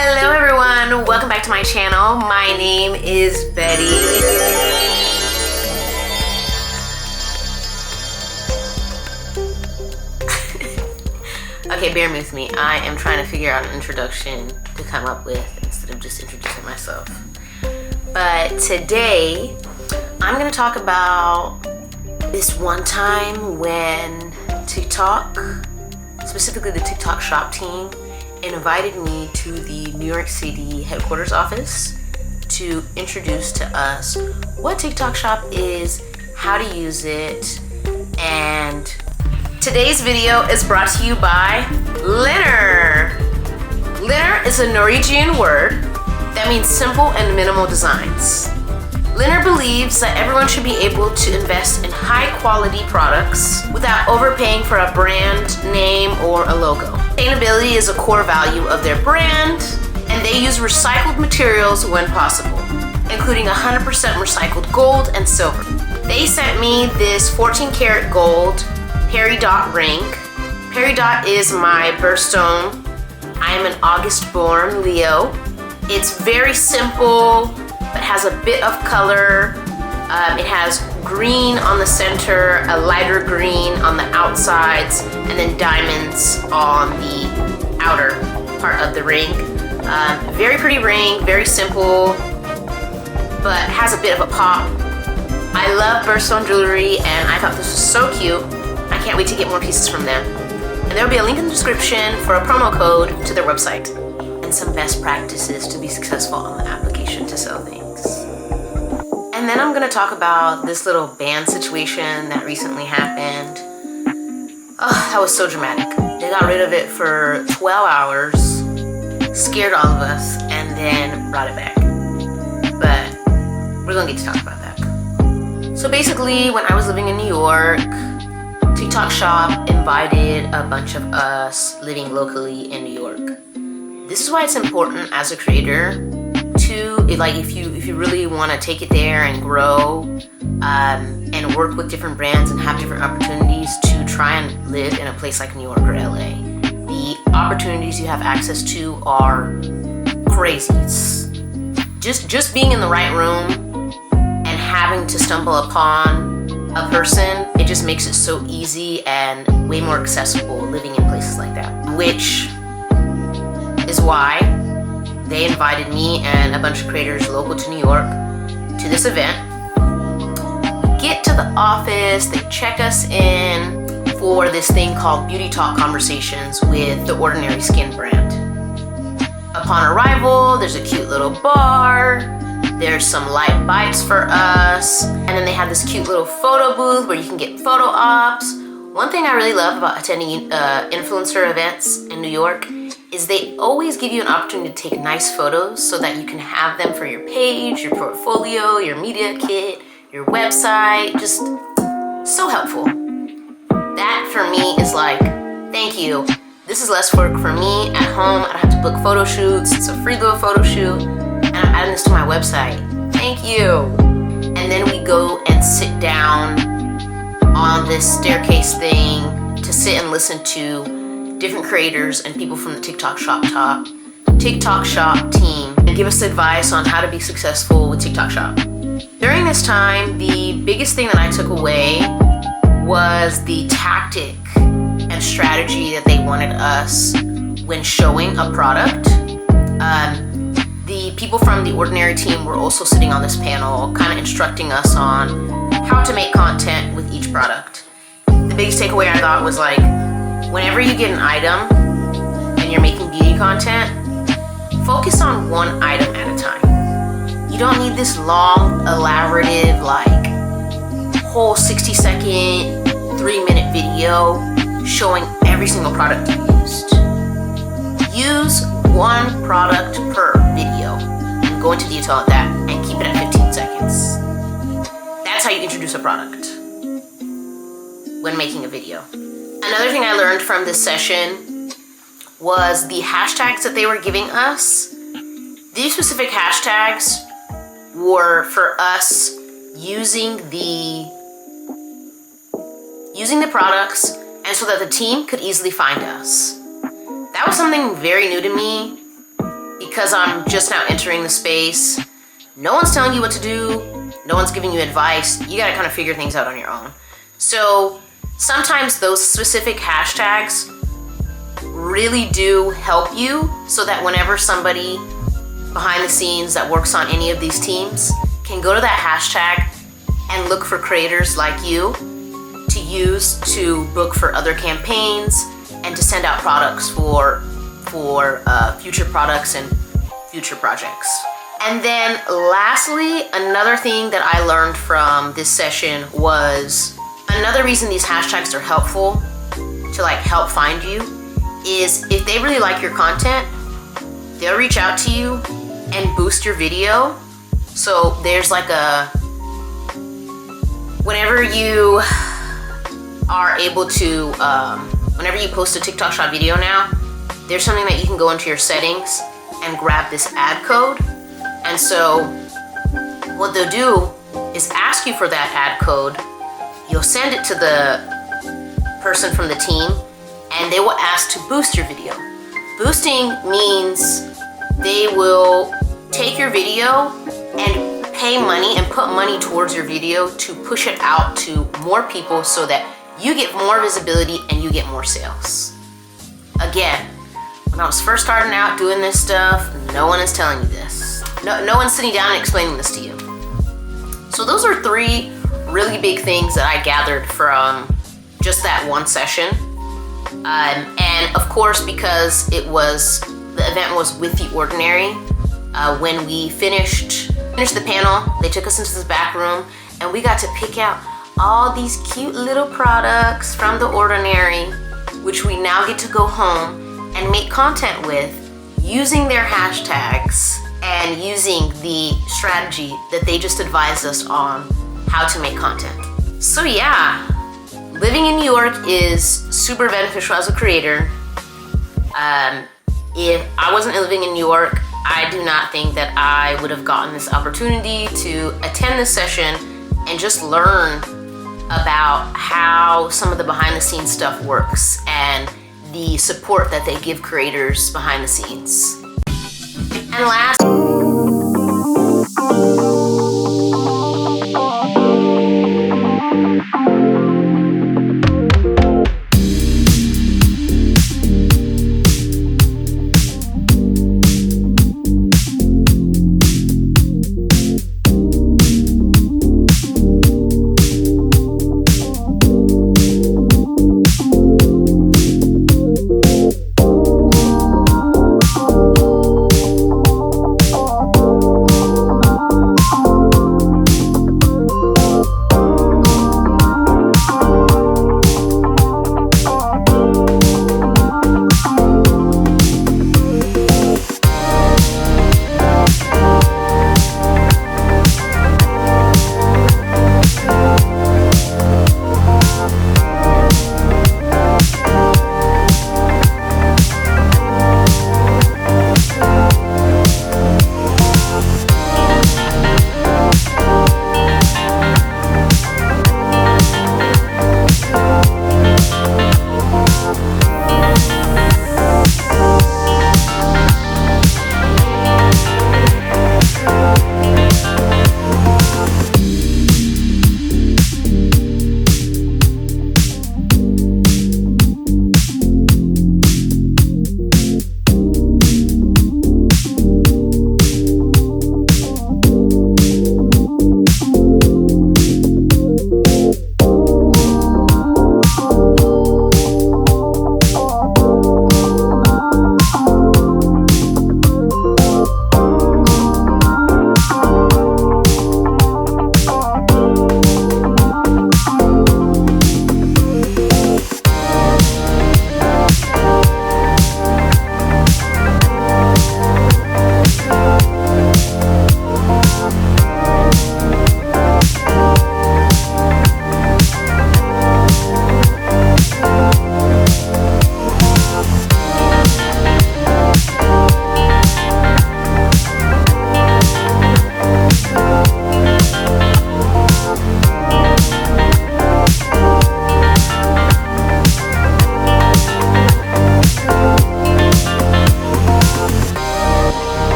Hello everyone, welcome back to my channel. My name is Betty. Okay, bear with me. I am trying to figure out an introduction to come up with instead of just introducing myself. But today, I'm gonna talk about this one time when TikTok, specifically the TikTok shop team, invited me to the New York City headquarters office to introduce to us what TikTok shop is, how to use it, and today's video is brought to you by Linjer. Linjer is a Norwegian word that means simple and minimal designs. Linjer believes that everyone should be able to invest in high quality products without overpaying for a brand name or a logo. Sustainability is a core value of their brand, and they use recycled materials when possible, including 100% recycled gold and silver. They sent me this 14 karat gold peridot ring. Peridot is my birthstone. I am an August born Leo. It's very simple, but has a bit of color. It has green on the center, a lighter green on the outsides, and then diamonds on the outer part of the ring. Very pretty ring, very simple, but has a bit of a pop. I love birthstone jewelry, and I thought this was so cute. I can't wait to get more pieces from them. And there will be a link in the description for a promo code to their website and some best practices to be successful on the application to sell things. And then I'm gonna talk about this little band situation that recently happened. Oh, that was so dramatic. They got rid of it for 12 hours, scared all of us, and then brought it back. But we're gonna get to talk about that. So basically, when I was living in New York, TikTok shop invited a bunch of us living locally in New York. This is why it's important as a creator to, like, if you really want to take it there and grow and work with different brands and have different opportunities, to try and live in a place like New York or LA. The opportunities you have access to are crazy. It's just being in the right room and having to stumble upon a person, it just makes it so easy and way more accessible living in places like that, which is why they invited me and a bunch of creators local to New York to this event. We get to the office, they check us in for this thing called Beauty Talk Conversations with the Ordinary Skin brand. Upon arrival, there's a cute little bar, there's some light bites for us, and then they have this cute little photo booth where you can get photo ops. One thing I really love about attending influencer events in New York is they always give you an opportunity to take nice photos so that you can have them for your page, your portfolio, your media kit, your website. Just so helpful. That for me is like, thank you. This is less work for me at home. I don't have to book photo shoots. It's a free little photo shoot. And I'm adding this to my website. Thank you. And then we go and sit down on this staircase thing to sit and listen to different creators and people from the TikTok shop team and give us advice on how to be successful with TikTok shop. During this time, the biggest thing that I took away was the tactic and strategy that they wanted us when showing a product. The people from the Ordinary team were also sitting on this panel, kind of instructing us on how to make content with each product. The biggest takeaway I thought was like, whenever you get an item and you're making beauty content, focus on one item at a time. You don't need this long, elaborative, like, whole 60-second, 3-minute video showing every single product you used. Use one product per video and go into detail at that and keep it at 15 seconds. That's how you introduce a product when making a video. Another thing I learned from this session was the hashtags that they were giving us. These specific hashtags were for us using the products, and so that the team could easily find us. That was something very new to me because I'm just now entering the space, no one's telling you what to do, no one's giving you advice. You gotta kind of figure things out on your own. So sometimes those specific hashtags really do help you, so that whenever somebody behind the scenes that works on any of these teams can go to that hashtag and look for creators like you to use to book for other campaigns and to send out products for future products and future projects. And then lastly, another thing that I learned from this session was another reason these hashtags are helpful to like help find you is if they really like your content, they'll reach out to you and boost your video. So there's like whenever you are able to, whenever you post a TikTok shop video now, there's something that you can go into your settings and grab this ad code. And so what they'll do is ask you for that ad code. You'll send it to the person from the team and they will ask to boost your video. Boosting means they will take your video and pay money and put money towards your video to push it out to more people so that you get more visibility and you get more sales. Again, when I was first starting out doing this stuff, no one is telling you this. No one's sitting down and explaining this to you. So those are 3 really big things that I gathered from just that one session. And of course, because the event was with The Ordinary, when we finished the panel, they took us into this back room and we got to pick out all these cute little products from The Ordinary, which we now get to go home and make content with using their hashtags and using the strategy that they just advised us on how to make content. So yeah, living in New York is super beneficial as a creator. If I wasn't living in New York, I do not think that I would have gotten this opportunity to attend this session and just learn about how some of the behind the scenes stuff works and the support that they give creators behind the scenes. And